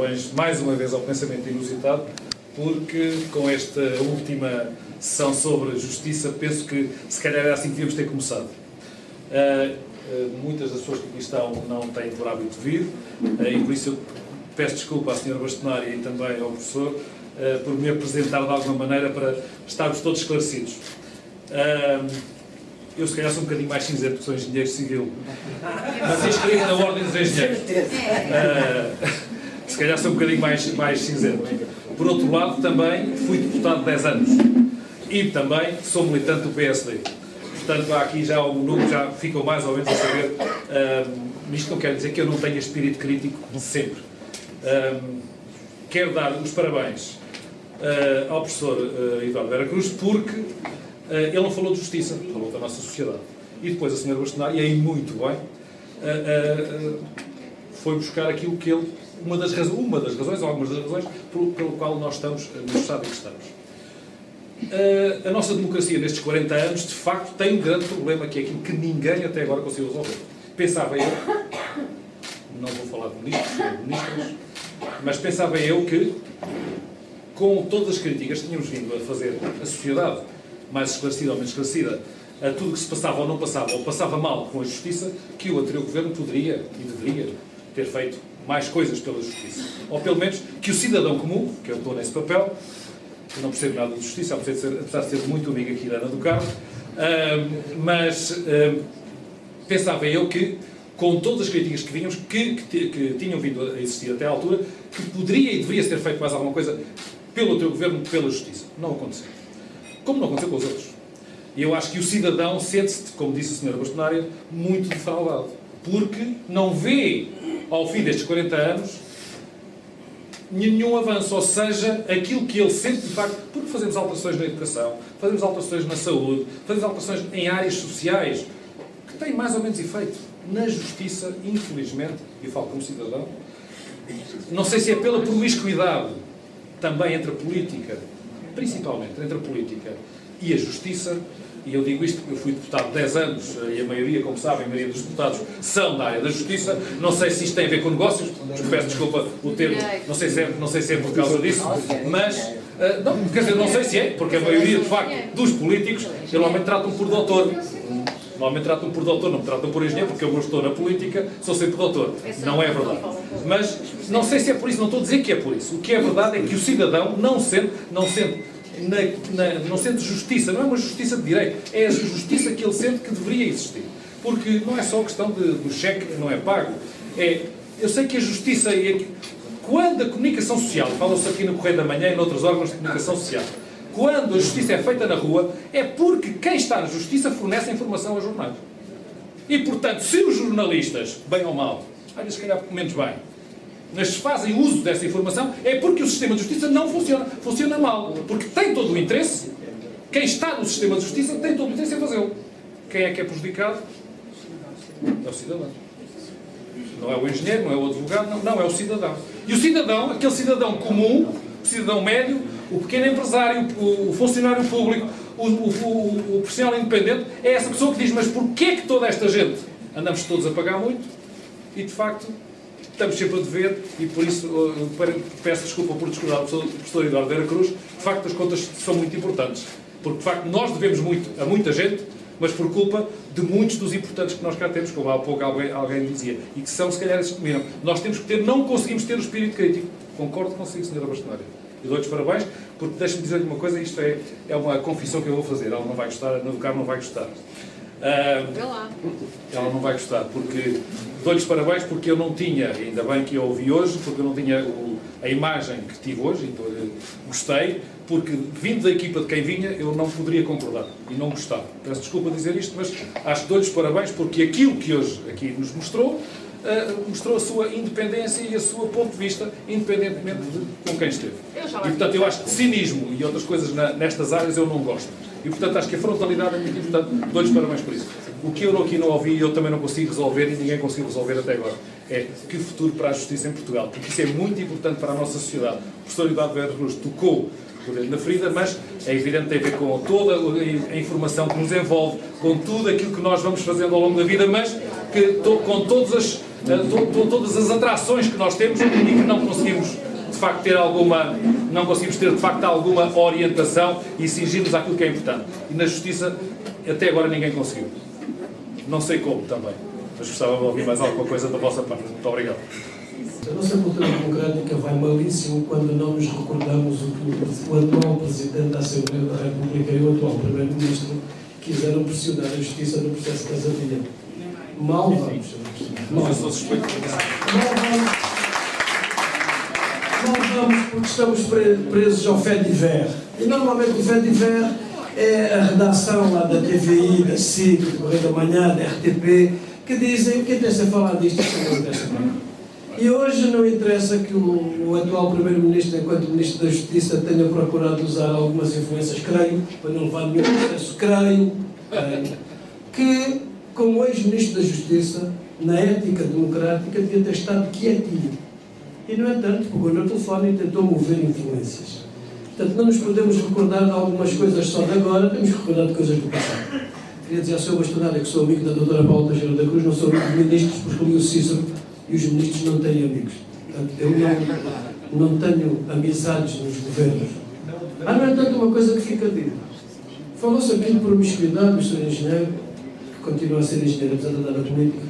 parabéns mais uma vez ao Pensamento Inusitado, porque com esta última sessão sobre justiça penso que se calhar era assim que devíamos ter começado. Muitas das pessoas que aqui estão não têm por hábito vir, e por isso eu peço desculpa à Sra. Bastonária e também ao professor por me apresentar de alguma maneira para estarmos todos esclarecidos. Eu se calhar sou um bocadinho mais cinzento porque sou engenheiro civil, mas inscrito na Ordem dos Engenheiros. Se calhar sou um bocadinho mais cinzento. Por outro lado, também fui deputado 10 anos e também sou militante do PSD. Portanto, há aqui já algum número, já ficam mais ou menos a saber. Isto não quer dizer que eu não tenha espírito crítico de sempre. Quero dar os parabéns ao professor Eduardo Vera Cruz, porque ele não falou de justiça, falou da nossa sociedade. E depois a Sra. Bastonária, e aí muito bem, foi buscar aquilo que ele, uma das razões, ou algumas das razões, pelo qual nós estamos no estado em que estamos. A nossa democracia nestes 40 anos, de facto, tem um grande problema, que é aquilo que ninguém até agora conseguiu resolver. Pensava eu, não vou falar de ministros, mas pensava eu que, com todas as críticas que tínhamos vindo a fazer a sociedade, mais esclarecida ou menos esclarecida, a tudo que se passava ou não passava, ou passava mal com a justiça, que o anterior governo poderia e deveria ter feito mais coisas pela justiça. Ou pelo menos que o cidadão comum, que eu estou nesse papel, eu não percebo nada de justiça, apesar de ser muito amigo aqui da Ana do Carmo, mas pensava eu que, com todas as críticas que vínhamos, que tinham vindo a existir até à altura, que poderia e deveria ser feito mais alguma coisa pelo anterior governo, pela justiça. Não aconteceu. Como não aconteceu com os outros. E eu acho que o cidadão sente-se, como disse a Sra. Bastonária, muito defraudado. Porque não vê, ao fim destes 40 anos, nenhum avanço. Ou seja, aquilo que ele sente, de facto, porque fazemos alterações na educação, fazemos alterações na saúde, fazemos alterações em áreas sociais, que têm mais ou menos efeito. Na justiça, infelizmente, e falo como cidadão, não sei se é pela promiscuidade também entre a política, principalmente entre a política e a justiça, e eu digo isto porque eu fui deputado 10 anos, e a maioria, como sabem, a maioria dos deputados são da área da justiça. Não sei se isto tem a ver com negócios, peço desculpa o termo, não sei se é por causa disso, mas, não, quer dizer, não sei se é, porque a maioria, de facto, dos políticos, normalmente tratam por doutor. Normalmente tratam por doutor, não me tratam por engenheiro, porque eu estou na política, sou sempre doutor. Não é verdade. Mas não sei se é por isso, não estou a dizer que é por isso. O que é verdade é que o cidadão não sente justiça, não é uma justiça de direito, é a justiça que ele sente que deveria existir. Porque não é só a questão do cheque que não é pago. Eu sei que a justiça, quando a comunicação social, fala-se aqui no Correio da Manhã e noutros órgãos de comunicação social, quando a justiça é feita na rua, é porque quem está na justiça fornece a informação aos jornais. E, portanto, se os jornalistas, bem ou mal, olha, se calhar menos bem, mas fazem uso dessa informação, é porque o sistema de justiça não funciona. Funciona mal. Porque tem todo o interesse, quem está no sistema de justiça tem todo o interesse em fazê-lo. Quem é que é prejudicado? É o cidadão. Não é o engenheiro, não é o advogado, não é o cidadão. E o cidadão, aquele cidadão comum, o cidadão médio, o pequeno empresário, o funcionário público, o profissional independente, é essa pessoa que diz, mas porquê é que toda esta gente andamos todos a pagar muito e, de facto, estamos sempre a dever, e por isso peço desculpa por discordar do professor Eduardo Vera Cruz. De facto, as contas são muito importantes, porque de facto nós devemos muito a muita gente, mas por culpa de muitos dos importantes que nós cá temos, como há pouco alguém dizia, e que são, se calhar, esses que dominam. Nós temos que ter, não conseguimos ter o espírito crítico. Concordo consigo, Sra. Bastonária. E dou-lhes parabéns, porque deixe-me dizer-lhe uma coisa, isto é uma confissão que eu vou fazer, ela não vai gostar, a Ana do Carmo não vai gostar. Ela não vai gostar, porque dou-lhes parabéns porque eu não tinha, ainda bem que eu ouvi hoje, porque eu não tinha a imagem que tive hoje, então gostei, porque vindo da equipa de quem vinha, eu não poderia concordar e não gostava. Peço desculpa dizer isto, mas acho que dou-lhes parabéns porque aquilo que hoje aqui nos mostrou, mostrou a sua independência e a sua ponto de vista, independentemente de com quem esteve. E, portanto, eu acho que cinismo e outras coisas nestas áreas eu não gosto. E, portanto, acho que a frontalidade é muito importante. Dou-lhes parabéns por isso. O que eu aqui não ouvi e eu também não consigo resolver, e ninguém conseguiu resolver até agora, é que futuro para a justiça em Portugal. Porque isso é muito importante para a nossa sociedade. O professor Eduardo Vera Cruz tocou na ferida, mas é evidente que tem a ver com toda a informação que nos envolve, com tudo aquilo que nós vamos fazendo ao longo da vida, mas que, com todas as atrações que nós temos e que não conseguimos de facto ter alguma orientação e cingir-nos àquilo que é importante. E na Justiça, até agora ninguém conseguiu. Não sei como também, mas gostava de ouvir mais alguma coisa da vossa parte. Muito obrigado. A nossa cultura democrática vai malíssimo quando não nos recordamos o que o atual Presidente da Assembleia da República e o atual Primeiro-Ministro quiseram pressionar a Justiça no processo de Casatilha. Mal vamos. Mas eu sou suspeito. Mal vamos porque estamos presos ao fait divers. E normalmente o fait divers é a redação lá da TVI, da SIC, do Correio da Manhã, da RTP, que dizem o que interessa falar disto e não interessa falar. E hoje não interessa que o atual Primeiro-Ministro, enquanto Ministro da Justiça, tenha procurado usar algumas influências, creio, para não levar nenhum processo, creio, que, como ex-Ministro da Justiça, na ética democrática, devia ter estado quietinho. E, no entanto, pegou no telefone e tentou mover influências. Portanto, não nos podemos recordar de algumas coisas só de agora, temos que recordar de coisas do passado. Queria dizer ao Sr. Bastonário que sou amigo da doutora Paula Teixeira da Cruz, não sou amigo de ministros, porque li o Cícero e os ministros não têm amigos. Portanto, eu não tenho amizades nos governos. Há, no entanto, uma coisa que fica dita. Falou-se aqui de promiscuidade, o Sr. Engenheiro, que continua a ser engenheiro, apesar de andar na política.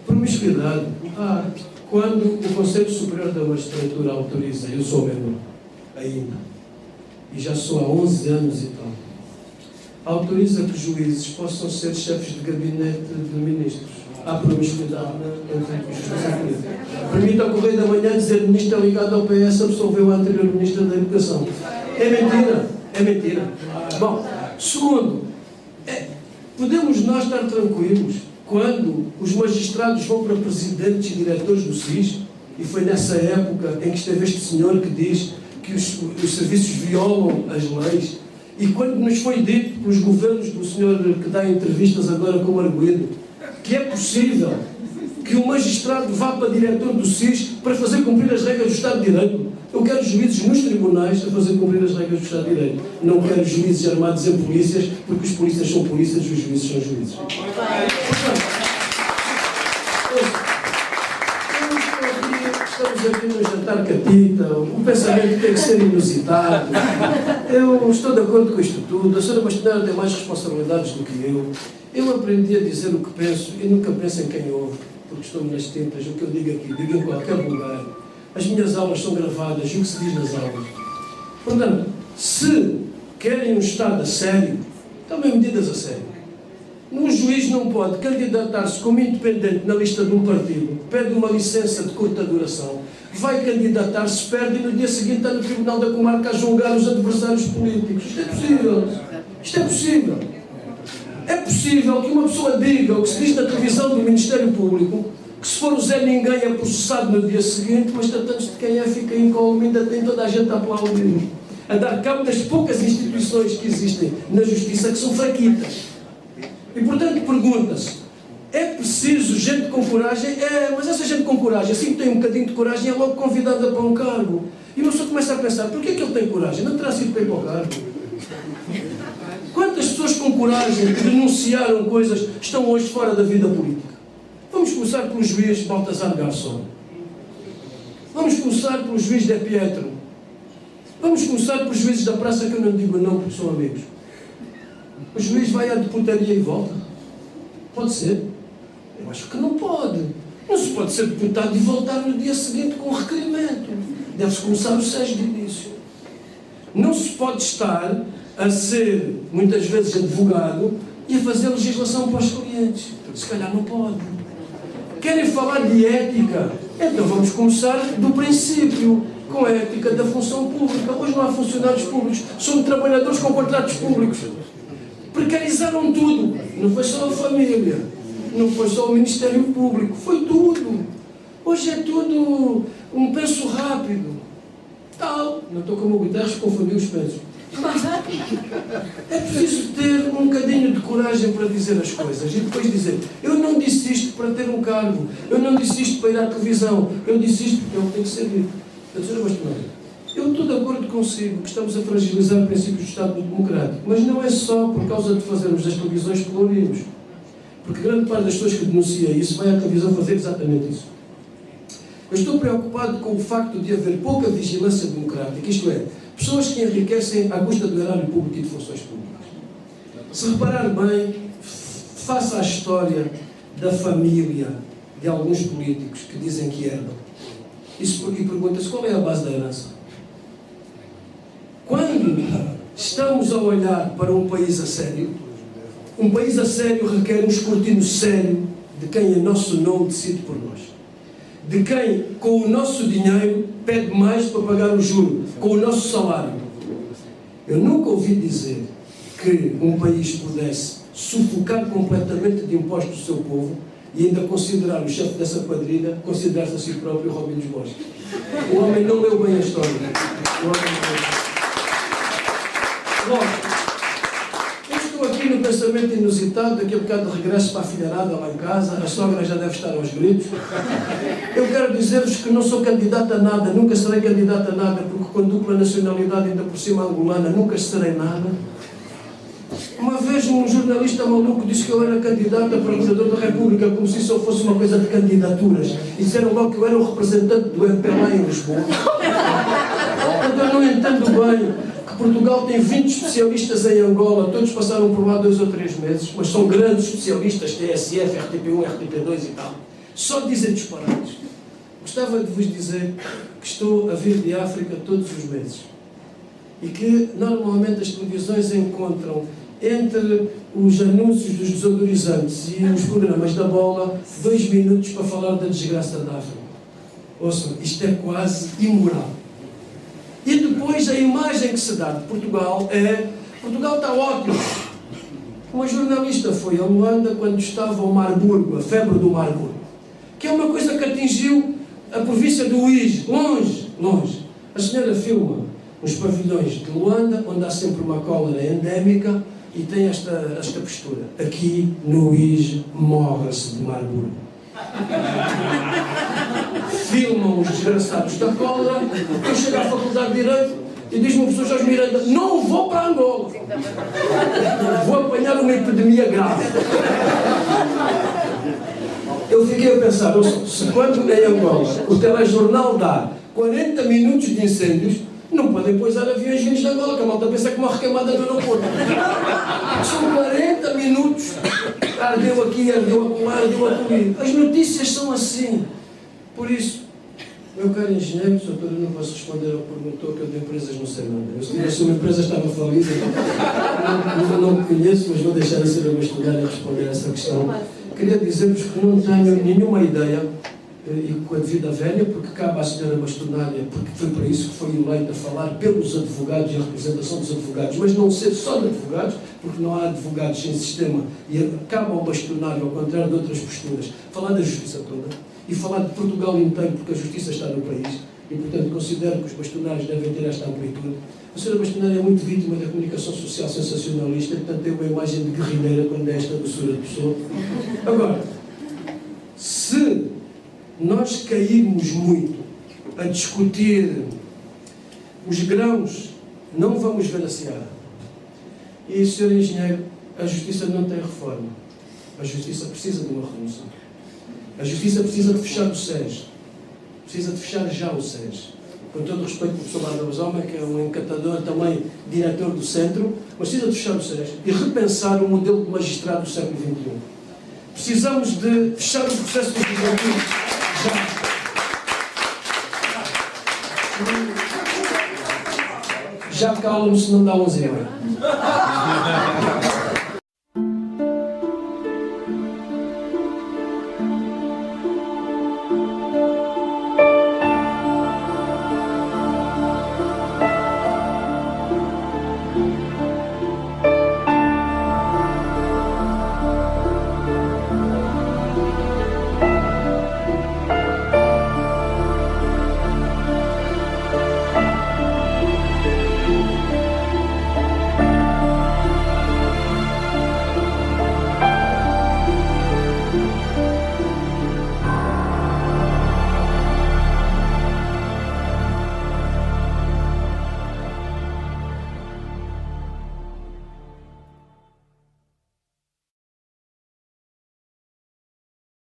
Promiscuidade. Quando o Conselho Superior da Magistratura autoriza, eu sou membro ainda, e já sou há 11 anos e tal, autoriza que juízes possam ser chefes de gabinete de ministros. Há promiscuidade entre os juízes. Permita ao Correio da Manhã dizer que o ministro é ligado ao PS, absolveu o anterior ministro da Educação. É mentira. É mentira. Bom, segundo, podemos nós estar tranquilos quando os magistrados vão para presidentes e diretores do SIS, e foi nessa época em que esteve este senhor que diz que os serviços violam as leis, e quando nos foi dito pelos governos do senhor que dá entrevistas agora como arguido, que é possível que o magistrado vá para diretor do SIS para fazer cumprir as regras do Estado de Direito. Eu quero juízes nos tribunais a fazer cumprir as regras do Estado de Direito. Não quero juízes armados em polícias, porque os polícias são polícias e os juízes são juízes. Estamos aqui no jantar catita, o pensamento tem que ser inusitado. Eu estou de acordo com isto tudo. A senhora Bastonário tem mais responsabilidades do que eu. Eu aprendi a dizer o que penso e nunca penso em quem ouve, porque estou nas tintas. O que eu digo aqui, digo em qualquer lugar. As minhas aulas são gravadas e o que se diz nas aulas. Portanto, se querem um Estado a sério, tomem medidas a sério. Um juiz não pode candidatar-se como independente na lista de um partido, pede uma licença de curta duração, vai candidatar-se, perde e no dia seguinte está no Tribunal da Comarca a julgar os adversários políticos. Isto é possível. Isto é possível. É possível que uma pessoa diga o que se diz na televisão do Ministério Público, que se for o Zé Ninguém é processado no dia seguinte, mas tratando-se de quem é, fica incólume, ainda tem toda a gente a aplaudir, a dar cabo das poucas instituições que existem na Justiça que são fraquitas. E, portanto, pergunta-se, é preciso gente com coragem? Mas essa gente com coragem, assim que tem um bocadinho de coragem, é logo convidada para um cargo. E uma pessoa começa a pensar, porquê é que ele tem coragem? Não terá sido para ir para o cargo? Quantas pessoas com coragem que denunciaram coisas estão hoje fora da vida política? Vamos começar pelo juiz Baltazar Garçom. Vamos começar pelo juiz De Pietro. Vamos começar pelos juízes da praça, que eu não digo não porque são amigos. O juiz vai à deputaria e volta? Pode ser? Eu acho que não pode. Não se pode ser deputado e voltar no dia seguinte com um requerimento. Deve-se começar o SES de início. Não se pode estar a ser, muitas vezes, advogado e a fazer legislação para os clientes. Se calhar não pode. Querem falar de ética? Então vamos começar do princípio, com a ética da função pública. Hoje não há funcionários públicos, são trabalhadores com contratos públicos. Precarizaram tudo. Não foi só a família, não foi só o Ministério Público, foi tudo. Hoje é tudo um penso rápido. Tal. Não estou como o Guterres, confundir os pensos. É preciso ter um bocadinho de coragem para dizer as coisas e depois dizer, eu não disse isto para ter um cargo, eu não disse isto para ir à televisão, eu disse isto porque eu tenho que ser dito. Eu estou de acordo consigo que estamos a fragilizar princípios do Estado Democrático, mas não é só por causa de fazermos das televisões que glorimos, porque grande parte das pessoas que denuncia isso vai à televisão fazer exatamente isso. Eu estou preocupado com o facto de haver pouca vigilância democrática, isto é, pessoas que enriquecem à custa do erário público e de funções públicas. Se reparar bem, faça a história da família de alguns políticos que dizem que herdam. E pergunta-se qual é a base da herança. Quando estamos a olhar para um país a sério requer um escrutínio sério de quem em nosso nome decide por nós. De quem, com o nosso dinheiro, pede mais para pagar o juro, com o nosso salário. Eu nunca ouvi dizer que um país pudesse sufocar completamente de impostos o seu povo e ainda considerar o chefe dessa quadrilha, considerar-se a si próprio Robin dos Bosques. O homem não leu bem a história. Logo, eu estou aqui no pensamento inusitado, daqui a bocado de regresso para a filharada lá em casa, a sogra já deve estar aos gritos. Eu quero dizer-vos que não sou candidato a nada, nunca serei candidato a nada, porque com dupla nacionalidade, ainda por cima angolana, nunca serei nada. Uma vez um jornalista maluco disse que eu era candidato a Procurador da República, como se isso fosse uma coisa de candidaturas. E disseram logo que eu era o representante do MPLA em Lisboa. Eu não entendo bem que Portugal tem 20 especialistas em Angola, todos passaram por lá 2 ou 3 meses, mas são grandes especialistas, TSF, RTP1, RTP2 e tal. Só dizem disparados. Gostava de vos dizer que estou a vir de África todos os meses. E que normalmente as televisões encontram entre os anúncios dos desodorizantes e os programas da bola 2 minutos para falar da desgraça da África. Ouçam, isto é quase imoral. E depois a imagem que se dá de Portugal é: Portugal está ótimo. Uma jornalista foi a Luanda quando estava o Marburgo, a febre do Marburgo, que é uma coisa que atingiu a província do Uíge, longe, longe. A senhora filma os pavilhões de Luanda, onde há sempre uma cólera endémica, e tem esta postura. Aqui no Uíge morre-se de Marburgo. Filmam os desgraçados da cólera. Eu chego à Faculdade de Direito e diz-me o professor Jorge Miranda: não vou para Angola, vou apanhar uma epidemia grave. Eu fiquei a pensar, se quando em Angola o telejornal dá 40 minutos de incêndios, não podem pousar aviões vindos de Angola, que a malta pensa que morre queimada no aeroporto. São 40 minutos. Ardeu aqui, ardeu acolá, ardeu acolhi. As notícias são assim. Por isso, meu caro engenheiro, doutor, eu não posso responder ao que perguntou, que eu de empresas não sei nada. Eu, se tivesse uma empresa estava falida, então não me conheço, mas vou deixar a senhora Bastonhar a responder a essa questão. Queria dizer-vos que não tenho nenhuma ideia, e com a devida velha, porque cabe à senhora Bastonária, porque foi para isso que foi eleita, a falar pelos advogados e a representação dos advogados, mas não ser só de advogados, porque não há advogados sem sistema, e cabe ao Bastonário, ao contrário de outras posturas, falar da justiça toda, e falar de Portugal inteiro, porque a justiça está no país, e portanto considero que os bastonários devem ter esta amplitude. A senhora Bastonária é muito vítima da comunicação social sensacionalista, portanto tem uma imagem de guerrilheira quando é esta doçura de pessoa. Agora, se nós cairmos muito a discutir os grãos, não vamos ver a seara. E, Sr. Engenheiro, a Justiça não tem reforma. A Justiça precisa de uma revolução. A Justiça precisa de fechar o SES. Precisa de fechar já o SES. Com todo o respeito para o professor Lada Basoma, que é um encantador, também diretor do centro, mas precisa de fechar o SES e repensar o modelo de magistrado do século XXI. Precisamos de fechar o processo legislativo já. Já cala-me se não dá 11h30.